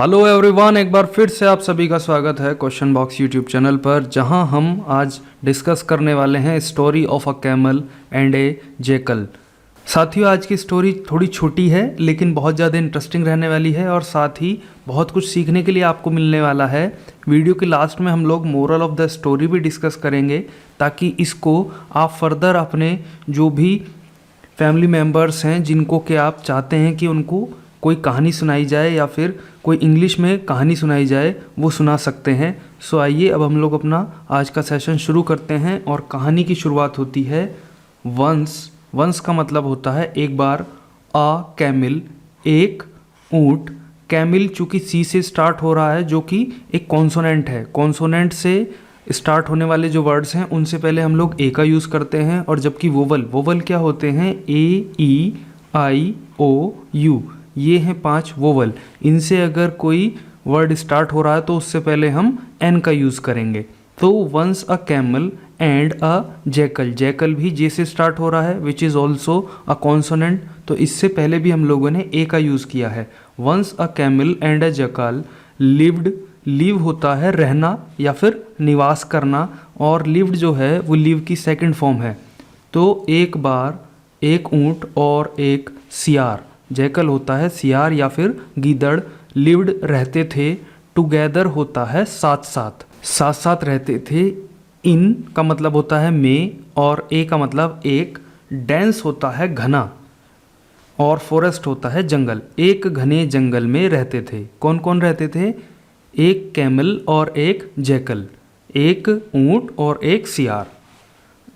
Hello everyone, एक बार फिर से आप सभी का स्वागत है क्वेश्चन बॉक्स यूट्यूब चैनल पर, जहां हम आज डिस्कस करने वाले हैं story of a camel and A Jekyll. साथियों, आज की स्टोरी थोड़ी छोटी है लेकिन बहुत ज़्यादा इंटरेस्टिंग रहने वाली है और साथ ही बहुत कुछ सीखने के लिए आपको मिलने वाला है। वीडियो के लास्ट में हम लोग मोरल ऑफ द स्टोरी भी डिस्कस करेंगे ताकि इसको आप फर्दर अपने जो भी फैमिली मेम्बर्स हैं जिनको कि आप चाहते हैं कि उनको कोई कहानी सुनाई जाए या फिर कोई इंग्लिश में कहानी सुनाई जाए, वो सुना सकते हैं। सो आइए अब हम लोग अपना आज का सेशन शुरू करते हैं और कहानी की शुरुआत होती है वंस। वंस का मतलब होता है एक बार। आ कैमिल, एक ऊँट। कैमिल चूँकि सी से स्टार्ट हो रहा है जो कि एक कॉन्सोनेंट है। कॉन्सोनेंट से स्टार्ट होने वाले जो वर्ड्स हैं उनसे पहले हम लोग ए का यूज़ करते हैं, और जबकि वोवल क्या होते हैं, ए ई आई ओ यू, ये हैं 5 वोवल। इनसे अगर कोई वर्ड स्टार्ट हो रहा है तो उससे पहले हम एन का यूज़ करेंगे। तो once a camel and a jackal, jackal भी जे से स्टार्ट हो रहा है which is also a consonant, तो इससे पहले भी हम लोगों ने ए का यूज़ किया है। Once a camel and a jackal lived, live होता है रहना या फिर निवास करना, और लिव्ड जो है वो लिव की सेकंड फॉर्म है। तो एक बार एक ऊँट और एक सियार, जैकल होता है सियार या फिर गीदड़, लिव्ड रहते थे, टुगेदर होता है साथ साथ, साथ साथ रहते थे। इन का मतलब होता है में, और ए का मतलब एक, डेंस होता है घना, और फॉरेस्ट होता है जंगल। एक घने जंगल में रहते थे। कौन कौन रहते थे? एक कैमल और एक जैकल, एक ऊँट और एक सियार।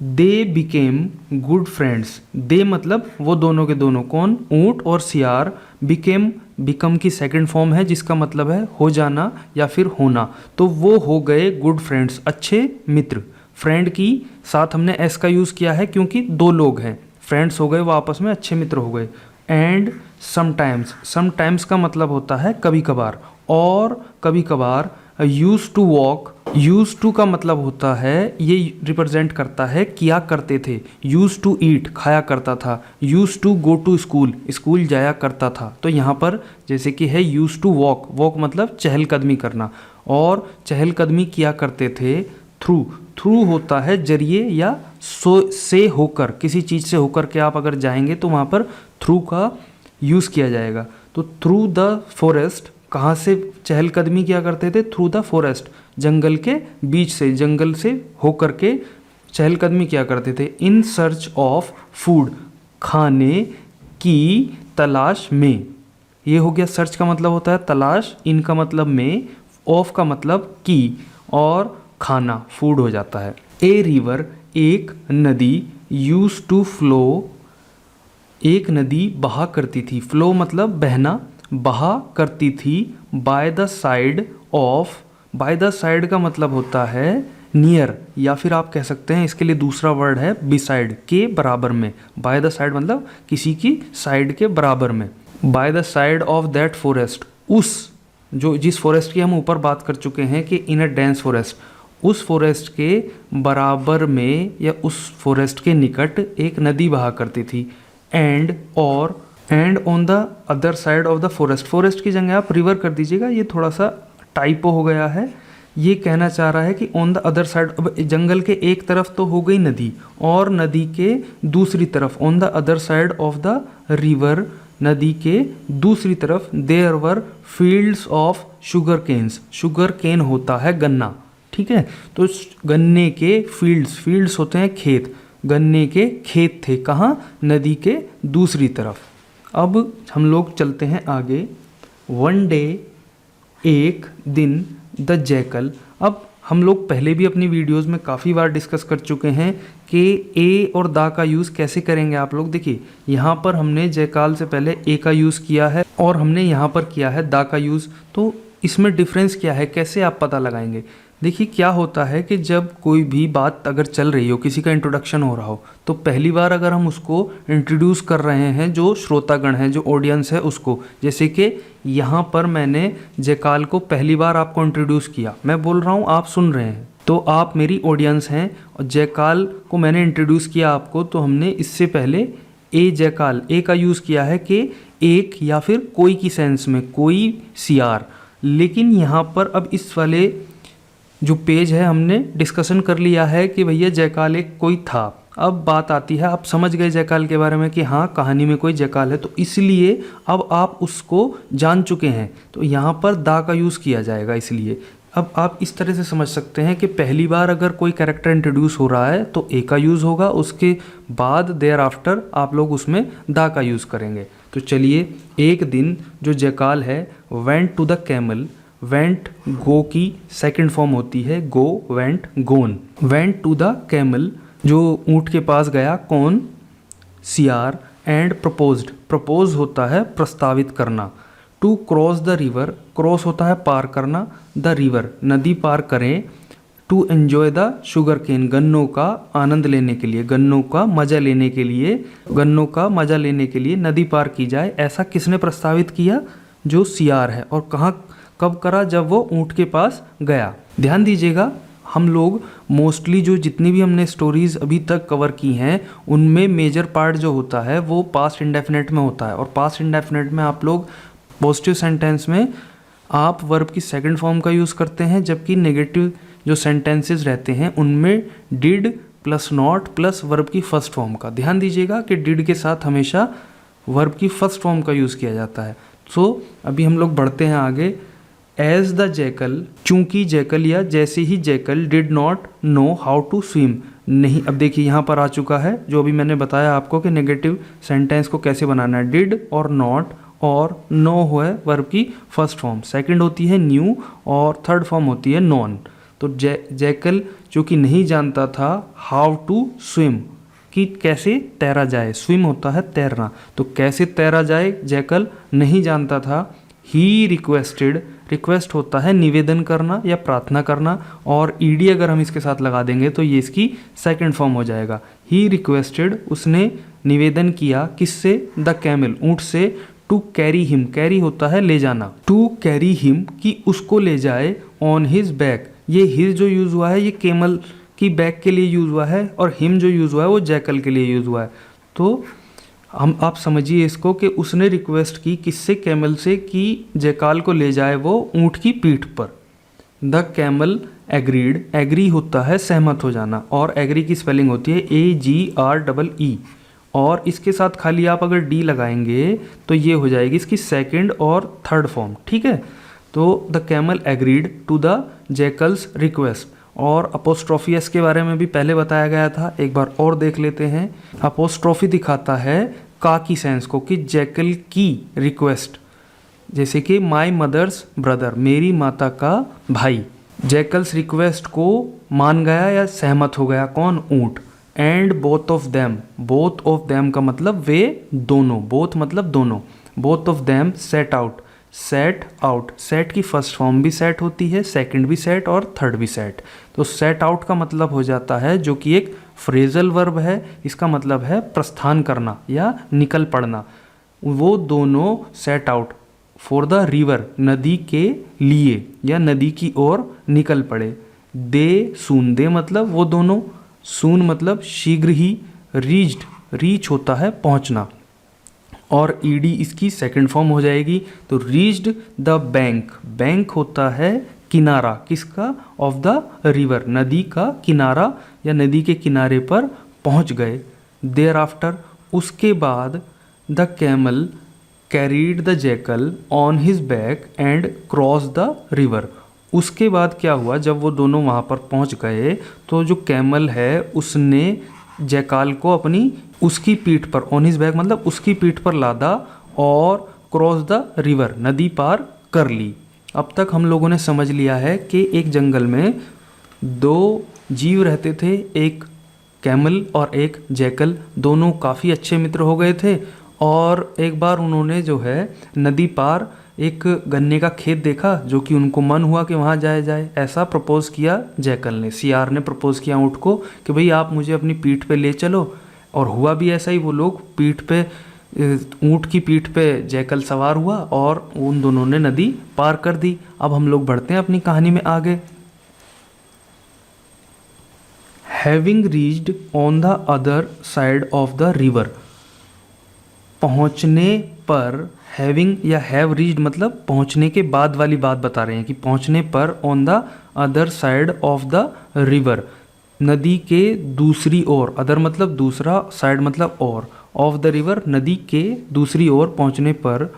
दे बिकेम गुड फ्रेंड्स, दे मतलब वो दोनों के दोनों, कौन? ऊँट और सियार। बिकेम, बिकम की सेकंड फॉर्म है जिसका मतलब है हो जाना या फिर होना, तो वो हो गए गुड फ्रेंड्स, अच्छे मित्र। फ्रेंड की साथ हमने एस का यूज़ किया है क्योंकि 2 लोग हैं, फ्रेंड्स हो गए, वो आपस में अच्छे मित्र हो गए। एंड समटाइम्स, समटाइम्स का मतलब होता है कभी कभार, और कभी कभार। Use to walk, use to का मतलब होता है, ये रिप्रेजेंट करता है किया करते थे। यूज टू ईट, खाया करता था। Use to go to school, school जाया करता था। तो यहाँ पर जैसे कि है यूज टू वॉक, वॉक मतलब चहलकदमी करना, और चहलकदमी किया करते थे। थ्रू, थ्रू होता है जरिए या से होकर, किसी चीज़ से होकर के आप अगर जाएंगे तो वहाँ पर थ्रू का यूज़ किया जाएगा। तो थ्रू द फॉरेस्ट, कहाँ से चहलकदमी किया करते थे? थ्रू द फॉरेस्ट, जंगल के बीच से, जंगल से होकर के चहलकदमी किया करते थे। इन सर्च ऑफ फूड, खाने की तलाश में। ये हो गया, सर्च का मतलब होता है तलाश, इन का मतलब में, ऑफ का मतलब की, और खाना फूड हो जाता है। ए रिवर, एक नदी। यूज टू फ्लो, एक नदी बहा करती थी। फ्लो मतलब बहना, बहा करती थी। By the side of, by the side का मतलब होता है नियर, या फिर आप कह सकते हैं इसके लिए दूसरा वर्ड है बिसाइड, के बराबर में। बाय द साइड मतलब किसी की साइड के बराबर में। By the side of that forest, उस, जो जिस फॉरेस्ट की हम ऊपर बात कर चुके हैं कि इन अ डेंस फॉरेस्ट, उस फॉरेस्ट के बराबर में या उस फॉरेस्ट के निकट एक नदी बहा करती थी। एंड और, and on the other side of the forest, forest की जगह आप रिवर कर दीजिएगा, ये थोड़ा सा टाइपो हो गया है। ये कहना चाह रहा है कि ऑन द अदर साइड, अब जंगल के एक तरफ तो हो गई नदी, और नदी के दूसरी तरफ, on the other side of the river, नदी के दूसरी तरफ, there were fields of sugar canes, sugar cane होता है गन्ना, ठीक है। तो गन्ने के फील्ड्स, फील्ड्स होते हैं खेत, गन्ने के खेत थे, कहाँ? नदी के दूसरी तरफ। अब हम लोग चलते हैं आगे। वन डे, एक दिन, द जैकल। अब हम लोग पहले भी अपनी वीडियोस में काफ़ी बार डिस्कस कर चुके हैं कि ए और दा का यूज़ कैसे करेंगे। आप लोग देखिए, यहाँ पर हमने जयकाल से पहले ए का यूज़ किया है और हमने यहाँ पर किया है दा का यूज़, तो इसमें डिफरेंस क्या है, कैसे आप पता लगाएंगे? देखिए, क्या होता है कि जब कोई भी बात अगर चल रही हो, किसी का इंट्रोडक्शन हो रहा हो, तो पहली बार अगर हम उसको इंट्रोड्यूस कर रहे हैं, जो श्रोतागण हैं, जो ऑडियंस है उसको, जैसे कि यहाँ पर मैंने जयकाल को पहली बार आपको इंट्रोड्यूस किया, मैं बोल रहा हूँ, आप सुन रहे हैं, तो आप मेरी ऑडियंस हैं, और जयकाल को मैंने इंट्रोड्यूस किया आपको, तो हमने इससे पहले ए जयकाल, ए का यूज़ किया है कि एक या फिर कोई की सेंस में, कोई सियार। लेकिन यहाँ पर अब इस वाले जो पेज है हमने डिस्कशन कर लिया है कि भैया जयकाल एक कोई था। अब बात आती है, आप समझ गए जयकाल के बारे में कि हाँ कहानी में कोई जयकाल है, तो इसलिए अब आप उसको जान चुके हैं, तो यहाँ पर दा का यूज़ किया जाएगा। इसलिए अब आप इस तरह से समझ सकते हैं कि पहली बार अगर कोई कैरेक्टर इंट्रोड्यूस हो रहा है तो ए का यूज़ होगा, उसके बाद देयर आफ्टर आप लोग उसमें दा का यूज़ करेंगे। तो चलिए, एक दिन जो जयकाल है went to the camel, went go की सेकंड फॉर्म होती है, go went gone. Went to the camel जो ऊँट के पास गया, कौन, सियार, एंड प्रपोज्ड, प्रपोज होता है प्रस्तावित करना। To cross the river, cross होता है पार करना, द रिवर नदी पार करें। To enjoy the sugar cane, गन्नों का आनंद लेने के लिए, गन्नों का मज़ा लेने के लिए, गन्नों का मज़ा लेने के लिए नदी पार की जाए। ऐसा किसने प्रस्तावित किया? जो सियार है। और कहाँ कब करा? जब वो ऊँट के पास गया। ध्यान दीजिएगा, हम लोग मोस्टली जो जितनी भी हमने स्टोरीज़ अभी तक कवर की हैं उनमें मेजर पार्ट जो होता है वो पास्ट इंडेफिनेट में होता है। और पास्ट इंडेफिनेट में आप लोग पॉजिटिव सेंटेंस में आप वर्ब की सेकंड फॉर्म का यूज़ करते हैं, जबकि नेगेटिव जो सेंटेंसेस रहते हैं उनमें did plus not plus verb की फर्स्ट फॉर्म का। ध्यान दीजिएगा कि डिड के साथ हमेशा वर्ब की फर्स्ट फॉर्म का यूज़ किया जाता है। सो अभी हम लोग बढ़ते हैं आगे। एज द जैकल, चूंकि जैकल या जैसे ही jackal did not know how to swim, नहीं। अब देखिए यहाँ पर आ चुका है जो अभी मैंने बताया आपको कि नेगेटिव सेंटेंस को कैसे बनाना है। डिड और नॉट और नो है वर्ब की फर्स्ट फॉर्म, सेकंड होती है न्यू और थर्ड फॉर्म होती है नॉन। तो जैकल जो कि नहीं जानता था हाउ टू स्विम, कि कैसे तैरा जाए, स्विम होता है तैरना, तो कैसे तैरा जाए जैकल नहीं जानता था। ही रिक्वेस्टेड, रिक्वेस्ट होता है निवेदन करना या प्रार्थना करना, और ईडी अगर हम इसके साथ लगा देंगे तो ये इसकी सेकंड फॉर्म हो जाएगा। ही रिक्वेस्टेड, उसने निवेदन किया, किससे? द कैमल, ऊँट से। टू कैरी हिम, कैरी होता है ले जाना, टू कैरी हिम, कि उसको ले जाए। ऑन हिज बैक, ये हिज जो यूज़ हुआ है ये कैमल की बैक के लिए यूज़ हुआ है, और हिम जो यूज़ हुआ है वो जैकल के लिए यूज़ हुआ है। तो हम आप समझिए इसको कि उसने रिक्वेस्ट की किससे? कैमल से, कि जयकाल को ले जाए वो ऊँट की पीठ पर। द कैमल एग्रीड, एग्री होता है सहमत हो जाना, और एग्री की स्पेलिंग होती है AGREE, और इसके साथ खाली आप अगर डी लगाएंगे तो ये हो जाएगी इसकी सेकंड और थर्ड फॉर्म। ठीक है, तो the camel agreed to the jackal's request. और अपोस्ट्रोफी एस के बारे में भी पहले बताया गया था, एक बार और देख लेते हैं। अपोस्ट्रोफी दिखाता है का की सेंस को, कि जैकल की रिक्वेस्ट, जैसे कि माई मदर्स ब्रदर, मेरी माता का भाई। जैकल्स रिक्वेस्ट को मान गया या सहमत हो गया, कौन? ऊँट। And both of them, both of them का मतलब वे दोनों, बोथ मतलब दोनों। Both of them set out, set out, set की फर्स्ट फॉर्म भी सेट होती है, सेकंड भी सेट और थर्ड भी सेट। तो सेट आउट का मतलब हो जाता है, जो कि एक फ्रेजल वर्ब है, इसका मतलब है प्रस्थान करना या निकल पड़ना। वो दोनों set out for the river, नदी के लिए या नदी की ओर निकल पड़े। दे सून, दे मतलब वो दोनों, सून मतलब शीघ्र ही। रीच्ड, रीच होता है पहुंचना, और ईडी इसकी सेकंड फॉर्म हो जाएगी। तो रीच्ड द बैंक, बैंक होता है किनारा, किसका? ऑफ द रिवर, नदी का किनारा या नदी के किनारे पर पहुंच गए। देयर आफ्टर, उसके बाद। The camel carried the jackal on his back and cross the river, उसके बाद क्या हुआ? जब वो दोनों वहाँ पर पहुँच गए तो जो कैमल है उसने जयकाल को अपनी उसकी पीठ पर, ऑन हिज बैक मतलब उसकी पीठ पर लादा, और क्रॉस द रिवर, नदी पार कर ली। अब तक हम लोगों ने समझ लिया है कि एक जंगल में दो जीव रहते थे, एक कैमल और एक जैकल। दोनों काफ़ी अच्छे मित्र हो गए थे, और एक बार उन्होंने जो है नदी पार एक गन्ने का खेत देखा, जो कि उनको मन हुआ कि वहाँ जाया जाए। ऐसा प्रपोज किया जैकल ने, सियार ने प्रपोज किया ऊँट को कि भाई आप मुझे अपनी पीठ पे ले चलो, और हुआ भी ऐसा ही। वो लोग पीठ पे, ऊँट की पीठ पे जैकल सवार हुआ और उन दोनों ने नदी पार कर दी। अब हम लोग बढ़ते हैं अपनी कहानी में आगे। Having reached on the other side of the river, पहुँचने पर, हैविंग या हैव रीच्ड मतलब पहुंचने के बाद वाली बात बता रहे हैं कि पहुंचने पर on the other side of the river, नदी के दूसरी ओर, अदर मतलब दूसरा, साइड मतलब और, ऑफ द रिवर नदी के दूसरी ओर पहुंचने पर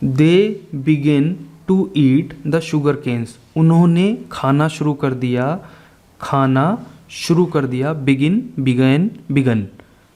they begin to eat the sugar canes, उन्होंने खाना शुरू कर दिया, खाना शुरू कर दिया, begin, began, began,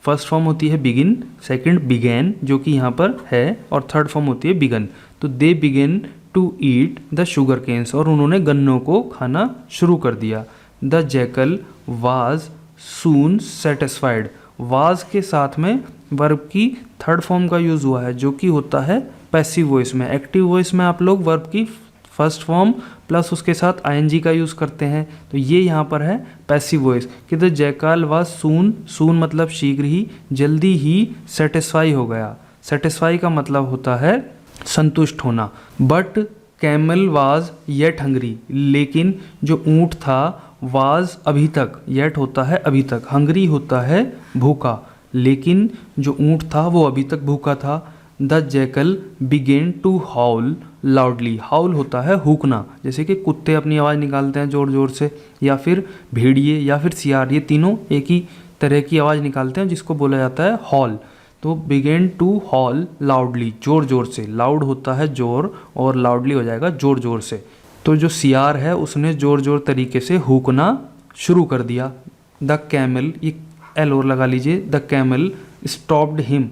first form होती है बिगिन, सेकंड बिगैन जो कि यहाँ पर है, और थर्ड फॉर्म होती है बिगन। तो they begin to eat the sugar canes, और उन्होंने गन्नों को खाना शुरू कर दिया। The jackal was soon satisfied, was के साथ में वर्ब की थर्ड फॉर्म का यूज़ हुआ है जो कि होता है पैसिव वॉइस में। एक्टिव वॉइस में आप लोग वर्ब की फर्स्ट फॉर्म प्लस उसके साथ आईएनजी का यूज़ करते हैं, तो ये यहाँ पर है पैसिव वॉइस कि द जैकाल वाज सून, सून मतलब शीघ्र ही, जल्दी ही सेटिस्फाई हो गया। सेटिस्फाई का मतलब होता है संतुष्ट होना। But camel was yet hungry, लेकिन जो ऊँट था वाज अभी तक, येट होता है अभी तक, हंग्री होता है भूखा, लेकिन जो ऊँट था वो अभी तक भूखा था। The jackal began to howl loudly, howl होता है हुकना, जैसे कि कुत्ते अपनी आवाज़ निकालते हैं ज़ोर ज़ोर से, या फिर भेड़िए या फिर सियार, ये तीनों एक ही तरह की आवाज़ निकालते हैं जिसको बोला जाता है हॉल। तो बिगेन टू हॉल लाउडली, ज़ोर ज़ोर से, लाउड होता है ज़ोर और लाउडली हो जाएगा ज़ोर ज़ोर से। तो जो सियार है उसने ज़ोर ज़ोर तरीके से हुकना शुरू कर दिया। द कैमल, ये एल और लगा लीजिए, द कैमल स्टॉप्ड हिम,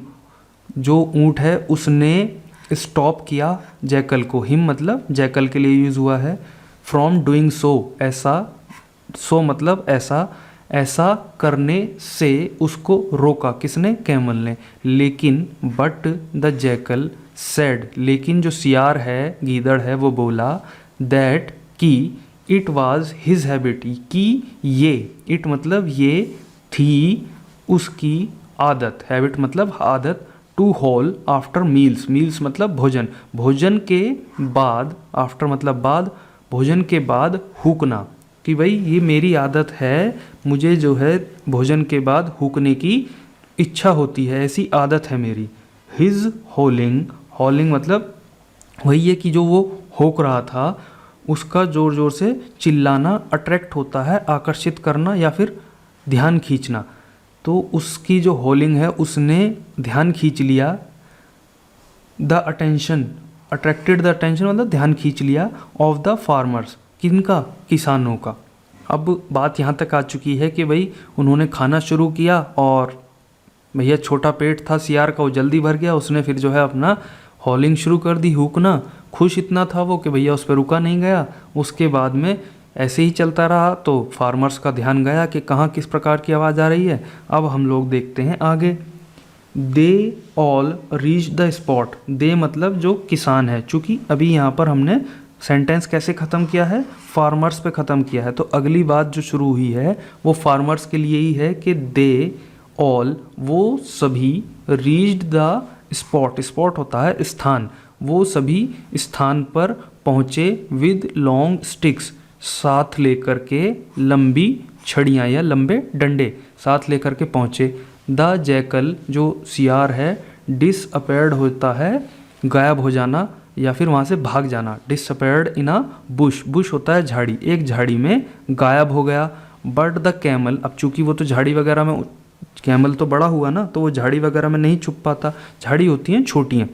जो ऊँट है उसने स्टॉप किया जैकल को, हिम मतलब जैकल के लिए यूज़ हुआ है। फ्रॉम डूइंग सो, ऐसा, सो मतलब ऐसा, ऐसा करने से उसको रोका, किसने, कैमल ने। लेकिन बट द जैकल सेड, लेकिन जो सियार है, गीदड़ है, वो बोला, दैट कि इट वाज हिज हैबिट, कि ये, इट मतलब ये थी उसकी आदत, हैबिट मतलब आदत, to howl after meals, meals मतलब भोजन, भोजन के बाद, आफ्टर मतलब बाद, भोजन के बाद हुकना, कि भाई ये मेरी आदत है, मुझे जो है भोजन के बाद हुकने की इच्छा होती है, ऐसी आदत है मेरी। हिज हॉलिंग, हॉलिंग मतलब वही है कि जो वो होक रहा था उसका ज़ोर ज़ोर से चिल्लाना अट्रैक्ट होता है, आकर्षित करना या फिर ध्यान खींचना। तो उसकी जो हॉलिंग है उसने ध्यान खींच लिया। The attention, attracted the attention मतलब ध्यान खींच लिया, ऑफ द फार्मर्स, किनका, किसानों का। अब बात यहाँ तक आ चुकी है कि भाई उन्होंने खाना शुरू किया और भैया छोटा पेट था सियार का, वो जल्दी भर गया, उसने फिर जो है अपना हॉलिंग शुरू कर दी, हुकना। खुश इतना था वो कि भैया उस पर रुका नहीं गया। उसके बाद में ऐसे ही चलता रहा तो फार्मर्स का ध्यान गया कि कहाँ किस प्रकार की आवाज़ आ रही है। अब हम लोग देखते हैं आगे। They all reach the spot, they मतलब जो किसान है, चूँकि अभी यहाँ पर हमने सेंटेंस कैसे ख़त्म किया है, फार्मर्स पे ख़त्म किया है, तो अगली बात जो शुरू हुई है वो फार्मर्स के लिए ही है कि दे ऑल, वो सभी, रीच्ड द स्पॉट, स्पॉट होता है स्थान, वो सभी स्थान पर पहुँचे, विद लॉन्ग स्टिक्स, साथ लेकर के लंबी छड़ियाँ या लंबे डंडे साथ लेकर के पहुँचे। द जैकल जो सियार है, डिसअपेयर्ड होता है गायब हो जाना या फिर वहाँ से भाग जाना, disappeared in a bush, Bush होता है झाड़ी, एक झाड़ी में गायब हो गया। बट द कैमल, अब चूंकि वो तो झाड़ी वगैरह में, कैमल तो बड़ा हुआ ना तो वो झाड़ी वगैरह में नहीं छुप पाता, झाड़ी होती हैं छोटी हैं।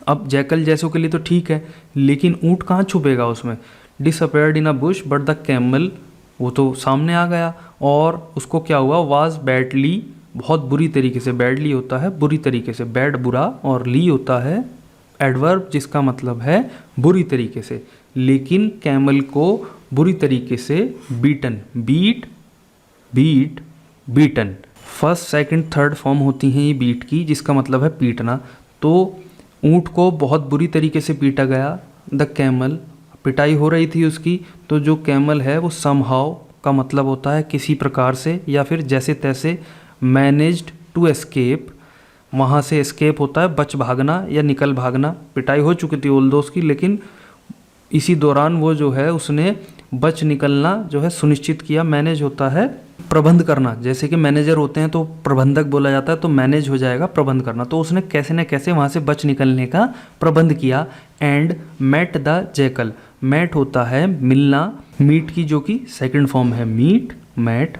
अब जैकल जैसों के लिए तो ठीक है, लेकिन ऊँट कहाँ छुपेगा उसमें। Disappeared in a bush but the camel, वो तो सामने आ गया और उसको क्या हुआ, वाज बैडली, बहुत बुरी तरीके से, बैडली होता है बुरी तरीके से, बैड बुरा, और ली होता है एडवर्ब जिसका मतलब है बुरी तरीके से। लेकिन कैमल को बुरी तरीके से beaten, beat, beat, beaten, first second third form होती हैं ये बीट की, जिसका मतलब है पीटना। तो ऊँट को बहुत बुरी तरीके से पीटा गया। द कैमल, पिटाई हो रही थी उसकी, तो जो कैमल है वो समहाउ का मतलब होता है किसी प्रकार से या फिर जैसे तैसे। मैनेज्ड टू एस्केप, वहाँ से एस्केप होता है बच भागना या निकल भागना। पिटाई हो चुकी थी ओल्दो उसकी, लेकिन इसी दौरान वो जो है उसने बच निकलना जो है सुनिश्चित किया। मैनेज होता है प्रबंध करना, जैसे कि मैनेजर होते हैं तो प्रबंधक बोला जाता है, तो मैनेज हो जाएगा प्रबंध करना। तो उसने कैसे न कैसे वहाँ से बच निकलने का प्रबंध किया। And met the jackal, met होता है मिलना, मीट की जो कि सेकंड फॉर्म है meet, mat,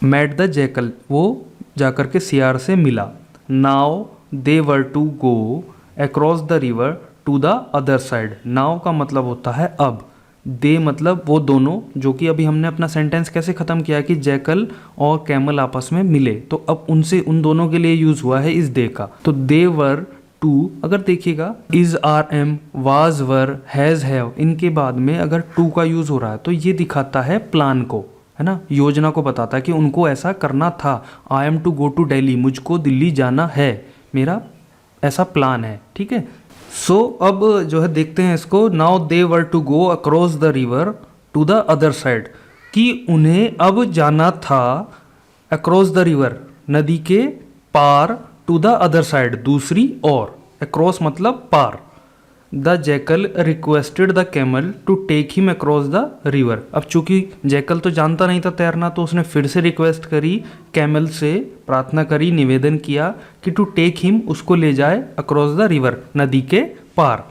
met the jackal, वो जाकर के सियार से मिला। Now they were to go across the river to the other side. Now का मतलब होता है अब, दे मतलब वो दोनों, जो कि अभी हमने अपना सेंटेंस कैसे ख़त्म किया कि जैकल और कैमल आपस में मिले, तो अब उनसे उन दोनों के लिए यूज़ हुआ है इस दे का। तो दे वर टू, अगर देखिएगा is, are, am, was, were, has, have, इनके बाद में अगर टू का यूज़ हो रहा है तो ये दिखाता है प्लान को, है ना, योजना को बताता है कि उनको ऐसा करना था। I am to go to Delhi, मुझको दिल्ली जाना है, मेरा ऐसा प्लान है, ठीक है। सो अब जो है देखते हैं इसको। Now they were to go across the river to the other side, कि उन्हें अब जाना था अक्रॉस द रिवर, नदी के पार, टू द अदर साइड, दूसरी ओर, अक्रॉस मतलब पार। The jackal requested the camel to take him across the river. अब चूंकि जैकल तो जानता नहीं था तैरना, तो उसने फिर से रिक्वेस्ट करी, कैमल से प्रार्थना करी, निवेदन किया कि टू टेक हिम, उसको ले जाए अक्रॉस द रिवर, नदी के पार।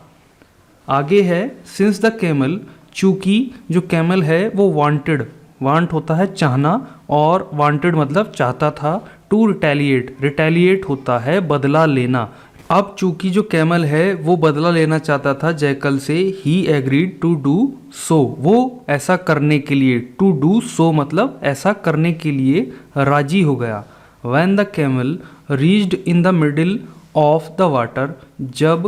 आगे है सिंस द कैमल, चूंकि जो कैमल है वो वांटेड, वांट होता है चाहना और वांटेड मतलब चाहता था। टू रिटेलिएट, रिटेलिएट होता है बदला लेना। अब चूंकि जो कैमल है वो बदला लेना चाहता था जैकल से, ही एग्रीड टू डू सो, वो ऐसा करने के लिए, टू डू सो मतलब ऐसा करने के लिए राजी हो गया। When the camel reached in the middle of the water, जब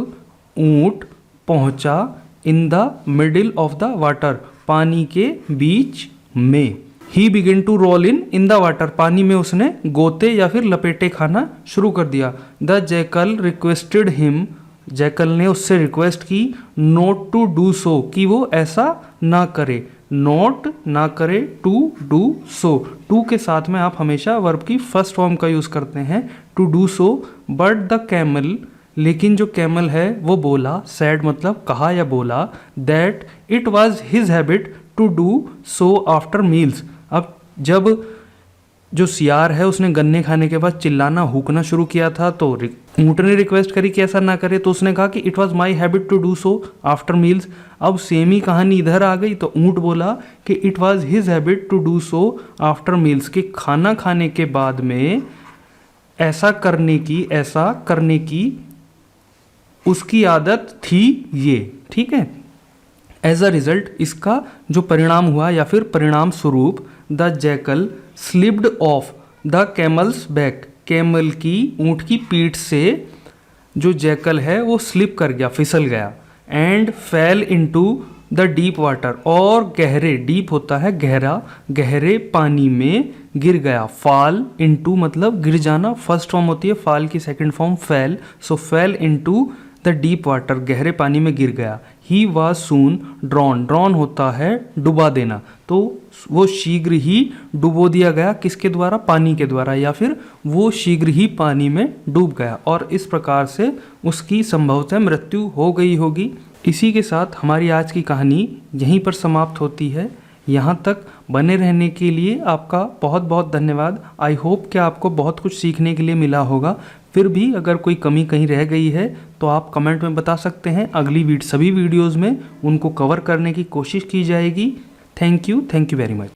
ऊंट पहुंचा in the middle of the water, पानी के बीच में। He begin to roll in the water, पानी में उसने गोते या फिर लपेटे खाना शुरू कर दिया। The jackal requested him, jackal ने उससे रिक्वेस्ट की, नोट टू डू सो, कि वो ऐसा ना करे, नोट ना करे, टू डू सो। टू के साथ में आप हमेशा वर्ब की फर्स्ट फॉर्म का यूज करते हैं, to do so. But the camel, लेकिन जो कैमल है वो बोला, सैड मतलब कहा या बोला, that it was his habit to do so after meals. अब जब जो सियार है उसने गन्ने खाने के बाद चिल्लाना, हुकना शुरू किया था, तो ऊँट ने रिक्वेस्ट करी कि ऐसा ना करे, तो उसने कहा कि it was my habit to do so after meals. अब सेम ही कहानी इधर आ गई, तो ऊँट बोला कि it was his habit to do so after meals, कि खाना खाने के बाद में ऐसा करने की उसकी आदत थी ये, ठीक है। एज अ रिजल्ट, इसका जो परिणाम हुआ या फिर परिणाम स्वरूप, the jackal slipped off the camel's back, camel की, ऊँट की पीठ से जो जैकल है वो स्लिप कर गया, फिसल गया। And fail into the deep water, और गहरे, डीप होता है गहरा, गहरे पानी में गिर गया। फॉल इनटू मतलब गिर जाना, फर्स्ट फॉर्म होती है फॉल की second form fail, so fail into the deep water, गहरे पानी में गिर गया। He was soon drawn, drawn होता है डुबा देना, तो वो शीघ्र ही डुबो दिया गया, किसके द्वारा, पानी के द्वारा, या फिर वो शीघ्र ही पानी में डूब गया, और इस प्रकार से उसकी संभवतः मृत्यु हो गई होगी। इसी के साथ हमारी आज की कहानी यहीं पर समाप्त होती है। यहाँ तक बने रहने के लिए आपका बहुत बहुत धन्यवाद। आई होप कि आपको बहुत कुछ सीखने के लिए मिला होगा। फिर भी अगर कोई कमी कहीं रह गई है तो आप कमेंट में बता सकते हैं, अगली सभी वीडियोज़ में उनको कवर करने की कोशिश की जाएगी। Thank you very much.